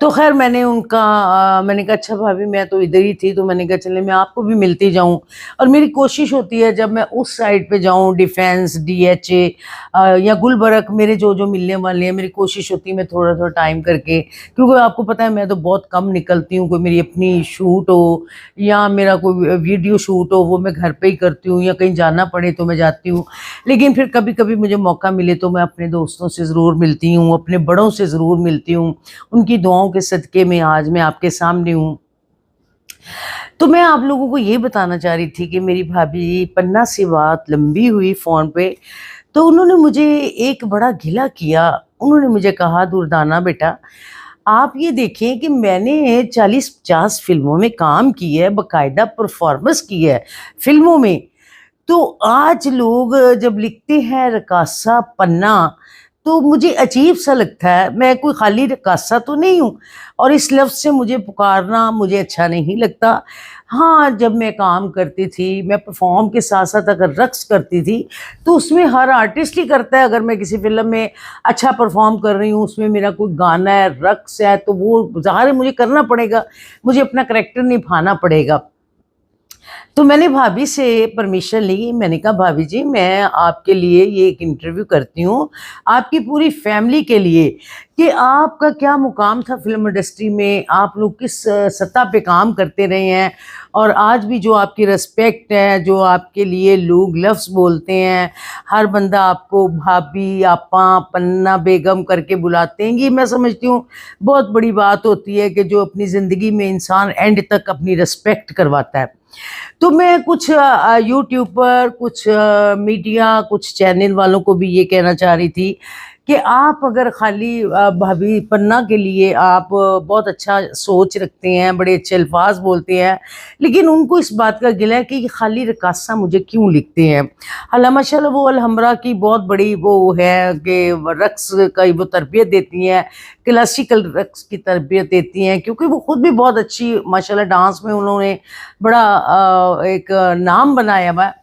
تو خیر میں نے ان کا میں نے کہا اچھا بھابھی میں تو ادھر ہی تھی، تو میں نے کہا چلے میں آپ کو بھی ملتی جاؤں، اور میری کوشش ہوتی ہے جب میں اس سائڈ پہ جاؤں ڈیفینس ڈی ایچ اے یا گلبرگ، میرے جو جو ملنے والے ہیں، میری کوشش ہوتی ہے میں تھوڑا تھوڑا ٹائم کر کے، کیونکہ آپ کو پتہ ہے میں تو بہت کم نکلتی ہوں، کوئی میری اپنی شوٹ ہو یا میرا کوئی ویڈیو شوٹ ہو وہ میں گھر پہ ہی کرتی ہوں، یا کہیں جانا پڑے تو میں جاتی ہوں، لیکن پھر کبھی کبھی مجھے موقع ملے تو میں اپنے دوستوں سے ضرور ملتی ہوں، اپنے بڑوں سے ضرور ملتی ہوں، ان کی دعاؤں کے صدقے میں آج میں آپ کے سامنے ہوں۔ تو میں آپ لوگوں کو یہ بتانا چاہ رہی تھی کہ میری بھابھی پننا سے بات لمبی ہوئی فون پہ، تو انہوں نے مجھے ایک بڑا گلہ کیا، انہوں نے مجھے کہا دردانہ بیٹا آپ یہ دیکھیں کہ میں نے 40-50 فلموں میں کام کی ہے، باقاعدہ پرفارمنس کی ہے فلموں میں، تو آج لوگ جب لکھتے ہیں رقاصہ پننا تو مجھے عجیب سا لگتا ہے، میں کوئی خالی رقاصہ تو نہیں ہوں، اور اس لفظ سے مجھے پکارنا مجھے اچھا نہیں لگتا۔ ہاں جب میں کام کرتی تھی، میں پرفارم کے ساتھ ساتھ اگر رقص کرتی تھی تو اس میں ہر آرٹسٹ ہی کرتا ہے، اگر میں کسی فلم میں اچھا پرفارم کر رہی ہوں، اس میں میرا کوئی گانا ہے، رقص ہے، تو وہ ظاہر ہے مجھے کرنا پڑے گا، مجھے اپنا کریکٹر نبھانا پڑے گا۔ تو میں نے بھابھی سے پرمیشن لی، میں نے کہا بھابھی جی میں آپ کے لیے یہ ایک انٹرویو کرتی ہوں، آپ کی پوری فیملی کے لیے، کہ آپ کا کیا مقام تھا فلم انڈسٹری میں، آپ لوگ کس سطح پہ کام کرتے رہے ہیں، اور آج بھی جو آپ کی رسپیکٹ ہے، جو آپ کے لیے لوگ لفظ بولتے ہیں، ہر بندہ آپ کو بھابھی آپا پننا بیگم کر کے بلاتے ہیں، یہ میں سمجھتی ہوں بہت بڑی بات ہوتی ہے کہ جو اپنی زندگی میں انسان اینڈ تک اپنی رسپیکٹ کرواتا ہے۔ تو میں کچھ یوٹیوب پر کچھ میڈیا کچھ چینل والوں کو بھی یہ کہنا چاہ رہی تھی کہ آپ اگر خالی بھابھی پننا کے لیے آپ بہت اچھا سوچ رکھتے ہیں، بڑے اچھے الفاظ بولتے ہیں، لیکن ان کو اس بات کا گلہ ہے کہ یہ خالی رقاصہ مجھے کیوں لکھتے ہیں۔ اللہ ماشاء اللہ وہ الحمرا کی بہت بڑی وہ ہے کہ رقص کا وہ تربیت دیتی ہیں، کلاسیکل رقص کی تربیت دیتی ہیں، کیونکہ وہ خود بھی بہت اچھی ماشاء اللہ ڈانس میں انہوں نے بڑا ایک نام بنایا ہوا ہے۔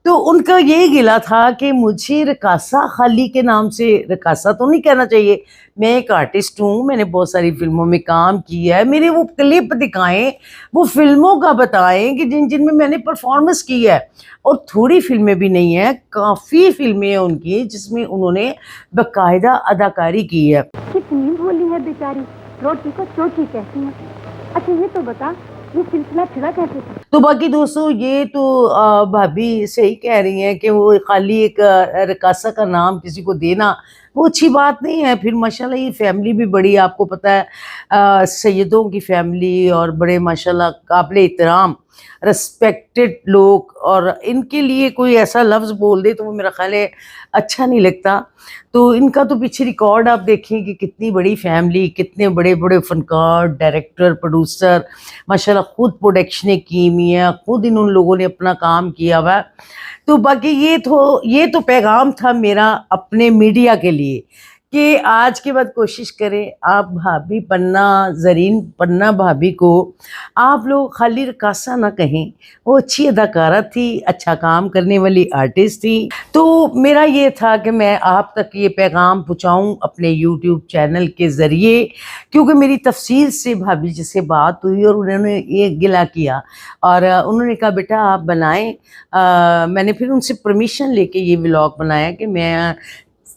تو ان کا یہی گلہ تھا کہ مجھے رقاصہ خالی کے نام سے رقاصہ تو نہیں کہنا چاہیے، میں ایک آرٹسٹ ہوں، میں نے بہت ساری فلموں میں کام کیا ہے، میرے وہ کلپ دکھائیں، وہ فلموں کا بتائیں کہ جن جن میں میں نے پرفارمنس کی ہے، اور تھوڑی فلمیں بھی نہیں ہیں، کافی فلمیں ہیں ان کی جس میں انہوں نے باقاعدہ اداکاری کی ہے۔ کتنی بھولی ہے بیچاری، روٹی کو چوٹی کہتی ہیں۔ اچھا یہ تو بتا یہ سلسلہ چھڑا کیسے تھا؟ تو باقی دوستو یہ تو بھابھی صحیح کہہ رہی ہیں کہ وہ خالی ایک رقاصہ کا نام کسی کو دینا وہ اچھی بات نہیں ہے۔ پھر ماشاءاللہ یہ فیملی بھی بڑی، آپ کو پتہ ہے سیدوں کی فیملی، اور بڑے ماشاءاللہ قابل احترام رسپیکٹڈ لوگ، اور ان کے لیے کوئی ایسا لفظ بول دے تو وہ میرا خیال ہے اچھا نہیں لگتا۔ تو ان کا تو پیچھے ریکارڈ آپ دیکھیں کہ کتنی بڑی فیملی، کتنے بڑے بڑے فنکار، ڈائریکٹر، پروڈیوسر، ماشاءاللہ خود پروڈکشنیں کی ہوئی ہیں، خود ان لوگوں نے اپنا کام کیا ہوا ہے۔ تو باقی یہ تو پیغام تھا میرا اپنے میڈیا کے لیے کہ آج کے بعد کوشش کریں آپ بھابھی پننا، زرین پننا بھابھی کو آپ لوگ خالی رقاصہ نہ کہیں، وہ اچھی اداکارہ تھی، اچھا کام کرنے والی آرٹسٹ تھی۔ تو میرا یہ تھا کہ میں آپ تک یہ پیغام پہنچاؤں اپنے یوٹیوب چینل کے ذریعے، کیونکہ میری تفصیل سے بھابھی جی سے بات ہوئی اور انہوں نے یہ گلہ کیا، اور انہوں نے کہا بیٹا آپ بنائیں۔ میں نے پھر ان سے پرمیشن لے کے یہ ولاگ بنایا کہ میں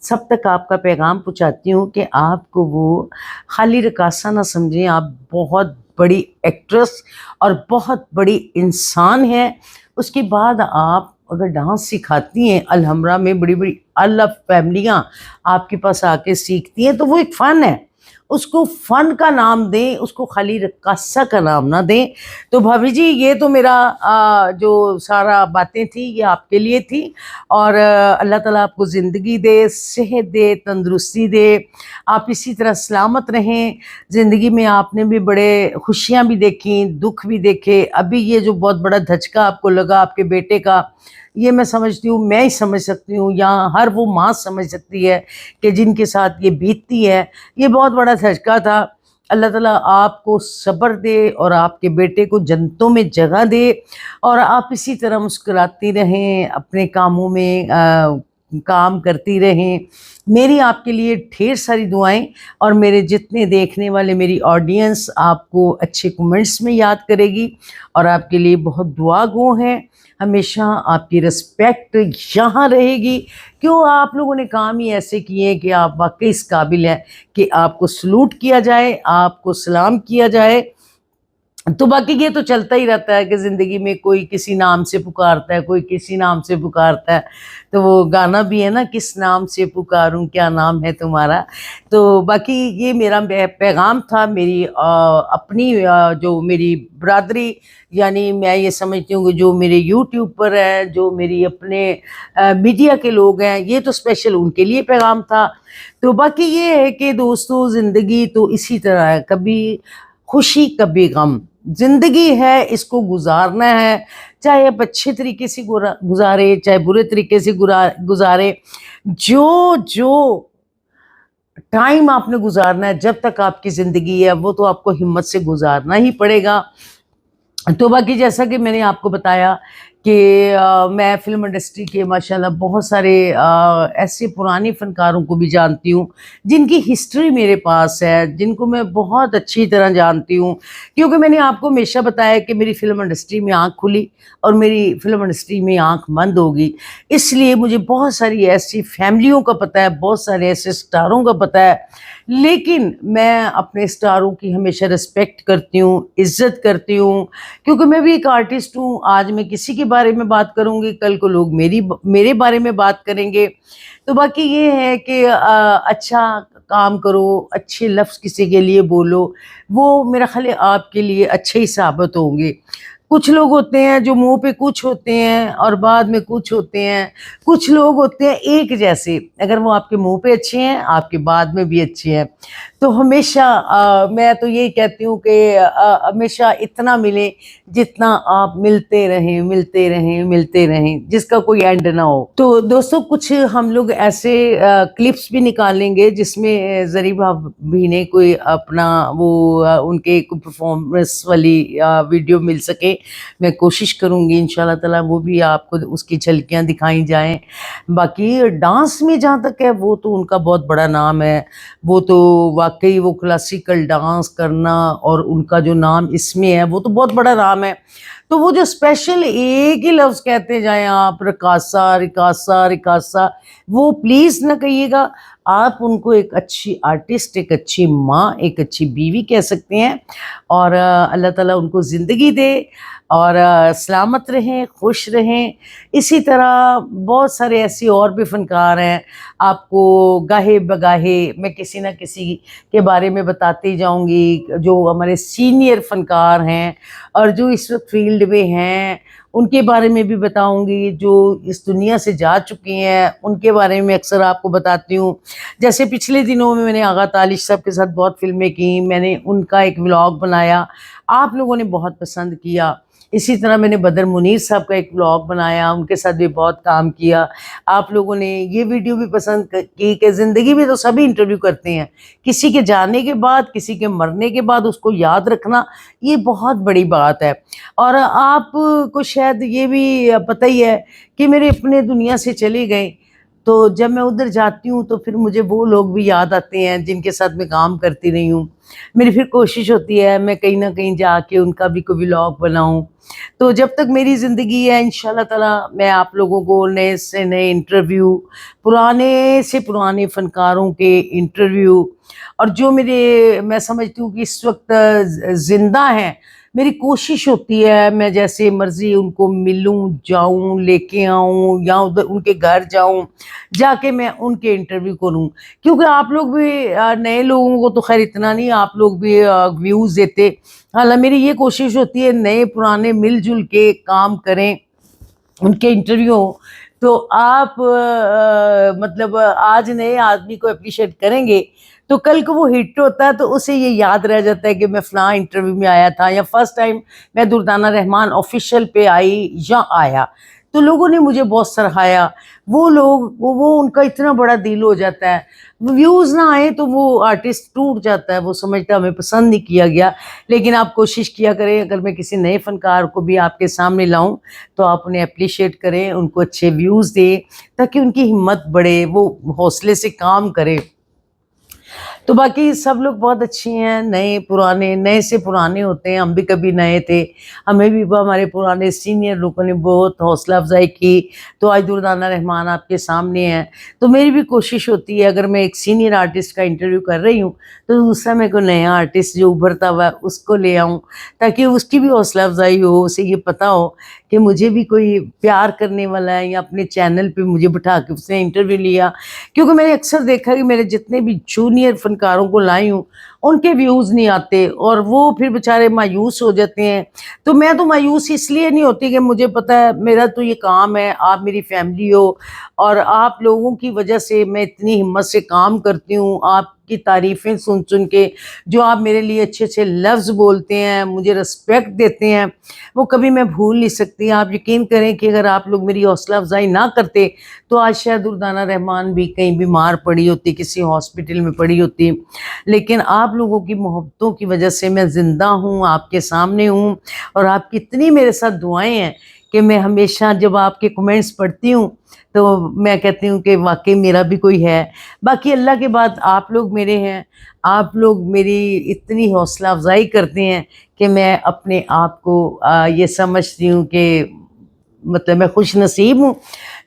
سب تک آپ کا پیغام پہنچاتی ہوں کہ آپ کو وہ خالی رقاصہ نہ سمجھیں، آپ بہت بڑی ایکٹریس اور بہت بڑی انسان ہیں۔ اس کے بعد آپ اگر ڈانس سکھاتی ہیں، الحمرا میں بڑی بڑی الف فیملیاں آپ کے پاس آ کے سیکھتی ہیں، تو وہ ایک فن ہے، اس کو فن کا نام دیں، اس کو خالی رقاصہ کا نام نہ دیں۔ تو بھابھی جی یہ تو میرا جو سارا باتیں تھی یہ آپ کے لیے تھی، اور اللہ تعالیٰ آپ کو زندگی دے، صحت دے، تندرستی دے، آپ اسی طرح سلامت رہیں۔ زندگی میں آپ نے بھی بڑے خوشیاں بھی دیکھیں، دکھ بھی دیکھے، ابھی یہ جو بہت بڑا دھچکا آپ کو لگا آپ کے بیٹے کا، یہ میں سمجھتی ہوں میں ہی سمجھ سکتی ہوں، یا ہر وہ ماں سمجھ سکتی ہے کہ جن کے ساتھ یہ بیتتی ہے، یہ بہت بڑا دھچکا تھا۔ اللہ تعالیٰ آپ کو صبر دے اور آپ کے بیٹے کو جنتوں میں جگہ دے، اور آپ اسی طرح مسکراتی رہیں، اپنے کاموں میں کام کرتی رہیں. میری آپ کے لیے ڈھیر ساری دعائیں, اور میرے جتنے دیکھنے والے میری آڈینس آپ کو اچھے کمنٹس میں یاد کرے گی, اور آپ کے لیے بہت دعا گو ہیں. ہمیشہ آپ کی رسپیکٹ یہاں رہے گی, کیوں آپ لوگوں نے کام ہی ایسے کیے ہیں کہ آپ واقعی اس قابل ہیں کہ آپ کو سلوٹ کیا جائے, آپ کو سلام کیا جائے. تو باقی یہ تو چلتا ہی رہتا ہے کہ زندگی میں کوئی کسی نام سے پکارتا ہے, کوئی کسی نام سے پکارتا ہے. تو وہ گانا بھی ہے نا, کس نام سے پکاروں کیا نام ہے تمہارا. تو باقی یہ میرا پیغام تھا, میری اپنی جو میری برادری, یعنی میں یہ سمجھتی ہوں کہ جو میرے یوٹیوب پر ہے, جو میری اپنے میڈیا کے لوگ ہیں, یہ تو اسپیشل ان کے لیے پیغام تھا. تو باقی یہ ہے کہ دوستو, زندگی تو اسی طرح ہے, کبھی خوشی کبھی غم. زندگی ہے, اس کو گزارنا ہے, چاہے آپ اچھے طریقے سے گزارے چاہے برے طریقے سے گزارے. جو ٹائم آپ نے گزارنا ہے, جب تک آپ کی زندگی ہے, وہ تو آپ کو ہمت سے گزارنا ہی پڑے گا. تو باقی جیسا کہ میں نے آپ کو بتایا کہ میں فلم انڈسٹری کے ماشاءاللہ بہت سارے ایسے پرانے فنکاروں کو بھی جانتی ہوں جن کی ہسٹری میرے پاس ہے, جن کو میں بہت اچھی طرح جانتی ہوں, کیونکہ میں نے آپ کو ہمیشہ بتایا کہ میری فلم انڈسٹری میں آنکھ کھلی اور میری فلم انڈسٹری میں آنکھ بند ہوگی. اس لیے مجھے بہت ساری ایسی فیملیوں کا پتہ ہے, بہت سارے ایسے سٹاروں کا پتہ ہے, لیکن میں اپنے سٹاروں کی ہمیشہ رسپیکٹ کرتی ہوں, عزت کرتی ہوں, کیونکہ میں بھی ایک آرٹسٹ ہوں. آج میں کسی کے بارے میں بات کروں گی, کل کو لوگ میرے بارے میں بات کریں گے. تو باقی یہ ہے کہ اچھا کام کرو, اچھے لفظ کسی کے لیے بولو, وہ میرا خیال ہے آپ کے لیے اچھے ہی ثابت ہوں گے. کچھ لوگ ہوتے ہیں جو منہ پہ کچھ ہوتے ہیں اور بعد میں کچھ ہوتے ہیں. کچھ لوگ ہوتے ہیں ایک جیسے, اگر وہ آپ کے منہ پہ اچھے ہیں آپ کے بعد میں بھی اچھے ہیں. تو ہمیشہ میں تو یہی کہتی ہوں کہ ہمیشہ اتنا ملے جتنا آپ ملتے رہیں, جس کا کوئی اینڈ نہ ہو. تو دوستو, کچھ ہم لوگ ایسے کلپس بھی نکالیں گے جس میں ظریف بھی نے کوئی اپنا وہ ان کے پرفارمنس والی ویڈیو مل سکے. میں کوشش کروں گی انشاءاللہ تعالیٰ وہ بھی آپ کو اس کی جھلکیاں دکھائی جائیں. باقی ڈانس میں جہاں تک ہے, وہ تو ان کا بہت بڑا نام ہے. وہ تو واقعی وہ کلاسیکل ڈانس کرنا اور ان کا جو نام اس میں ہے, وہ تو بہت بڑا نام ہے. تو وہ جو اسپیشل ایک ہی لفظ کہتے جائیں آپ, رکاسا, وہ پلیز نہ کہیے گا. آپ ان کو ایک اچھی آرٹسٹ, ایک اچھی ماں, ایک اچھی بیوی کہہ سکتے ہیں. اور اللہ تعالیٰ ان کو زندگی دے اور سلامت رہیں, خوش رہیں. اسی طرح بہت سارے ایسی اور بھی فنکار ہیں, آپ کو گاہے بگاہے میں کسی نہ کسی کے بارے میں بتاتی جاؤں گی, جو ہمارے سینئر فنکار ہیں اور جو اس وقت فیلڈ میں ہیں, ان کے بارے میں بھی بتاؤں گی. جو اس دنیا سے جا چکی ہیں ان کے بارے میں اکثر آپ کو بتاتی ہوں. جیسے پچھلے دنوں میں نے آغا تالش صاحب کے ساتھ بہت فلمیں کی, میں نے ان کا ایک ولاگ بنایا, آپ لوگوں نے بہت پسند کیا. اسی طرح میں نے بدر منیر صاحب کا ایک ولاگ بنایا, ان کے ساتھ بھی بہت کام کیا. آپ لوگوں نے یہ ویڈیو بھی پسند کی کہ زندگی میں تو سبھی انٹرویو کرتے ہیں, کسی کے جانے کے بعد, کسی کے مرنے کے بعد اس کو یاد رکھنا یہ بہت بڑی بات ہے. اور آپ کو شاید یہ بھی پتہ ہی ہے کہ میرے اپنے دنیا سے چلے گئے, تو جب میں ادھر جاتی ہوں تو پھر مجھے وہ لوگ بھی یاد آتے ہیں جن کے ساتھ میں کام کرتی رہی ہوں. میری پھر کوشش ہوتی ہے میں کہیں نہ کہیں جا کے ان کا بھی کوئی ولاگ بناؤں. تو جب تک میری زندگی ہے انشاءاللہ تعالیٰ میں آپ لوگوں کو نئے سے نئے انٹرویو, پرانے سے پرانے فنکاروں کے انٹرویو, اور جو میں سمجھتی ہوں کہ اس وقت زندہ ہیں, میری کوشش ہوتی ہے میں جیسے مرضی ان کو ملوں, جاؤں, لے کے آؤں, یا ادھر ان کے گھر جاؤں, جا کے میں ان کے انٹرویو کروں. کیونکہ آپ لوگ بھی نئے لوگوں کو تو خیر اتنا نہیں, آپ لوگ بھی ویوز دیتے. حالانکہ میری یہ کوشش ہوتی ہے نئے پرانے مل جل کے کام کریں, ان کے انٹرویو. تو آپ مطلب آج نئے آدمی کو اپریشیٹ کریں گے تو کل کو وہ ہٹ ہوتا ہے, تو اسے یہ یاد رہ جاتا ہے کہ میں فلاں انٹرویو میں آیا تھا, یا فرسٹ ٹائم میں دردانہ رحمان آفیشیل پہ آئی یا آیا. تو لوگوں نے مجھے بہت سراہایا. وہ لوگ وہ ان کا اتنا بڑا دل ہو جاتا ہے, ویوز نہ آئے تو وہ آرٹسٹ ٹوٹ جاتا ہے, وہ سمجھتا ہے ہمیں پسند نہیں کیا گیا. لیکن آپ کوشش کیا کریں, اگر میں کسی نئے فنکار کو بھی آپ کے سامنے لاؤں تو آپ انہیں اپریشیٹ کریں, ان کو اچھے ویوز دیں تاکہ ان کی ہمت بڑھے, وہ حوصلے سے کام کرے. تو باقی سب لوگ بہت اچھی ہیں, نئے پرانے, نئے سے پرانے ہوتے ہیں, ہم بھی کبھی نئے تھے, ہمیں بھی ہمارے پرانے سینئر لوگوں نے بہت حوصلہ افزائی کی. تو آج دردانہ رحمان آپ کے سامنے ہیں. تو میری بھی کوشش ہوتی ہے, اگر میں ایک سینئر آرٹسٹ کا انٹرویو کر رہی ہوں تو دوسرا میں کوئی نیا آرٹسٹ جو ابھرتا ہوا ہے اس کو لے آؤں تاکہ اس کی بھی حوصلہ افزائی ہو, اسے یہ پتہ ہو کہ مجھے بھی کوئی پیار کرنے والا ہے, یا اپنے چینل پہ مجھے بٹھا کے اس نے انٹرویو لیا. کیونکہ میں نے اکثر دیکھا کہ میرے جتنے بھی جونیئر فنکاروں کو لائی ہوں ان کے ویوز نہیں آتے اور وہ پھر بیچارے مایوس ہو جاتے ہیں. تو میں تو مایوس اس لیے نہیں ہوتی کہ مجھے پتہ ہے میرا تو یہ کام ہے, آپ میری فیملی ہو اور آپ لوگوں کی وجہ سے میں اتنی ہمت سے کام کرتی ہوں, آپ کی تعریفیں سن سن کے, جو آپ میرے لیے اچھے اچھے لفظ بولتے ہیں, مجھے رسپیکٹ دیتے ہیں, وہ کبھی میں بھول نہیں سکتی. آپ یقین کریں کہ اگر آپ لوگ میری حوصلہ افزائی نہ کرتے تو آج شاید دردانہ رحمان بھی کہیں بیمار پڑی ہوتی, کسی ہاسپٹل میں پڑی ہوتی. لیکن آپ لوگوں کی محبتوں کی وجہ سے میں زندہ ہوں, آپ کے سامنے ہوں, اور آپ کی اتنی میرے ساتھ دعائیں ہیں کہ میں ہمیشہ جب آپ کے کمنٹس پڑھتی ہوں تو میں کہتی ہوں کہ واقعی میرا بھی کوئی ہے. باقی اللہ کے بعد آپ لوگ میرے ہیں, آپ لوگ میری اتنی حوصلہ افزائی کرتے ہیں کہ میں اپنے آپ کو یہ سمجھتی ہوں کہ مطلب میں خوش نصیب ہوں.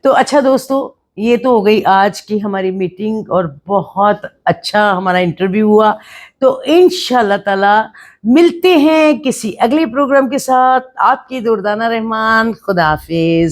تو اچھا دوستو, یہ تو ہو گئی آج کی ہماری میٹنگ اور بہت اچھا ہمارا انٹرویو ہوا. تو انشاءاللہ تعالی ملتے ہیں کسی اگلے پروگرام کے ساتھ. آپ کی دردانہ رحمان, خدا حافظ.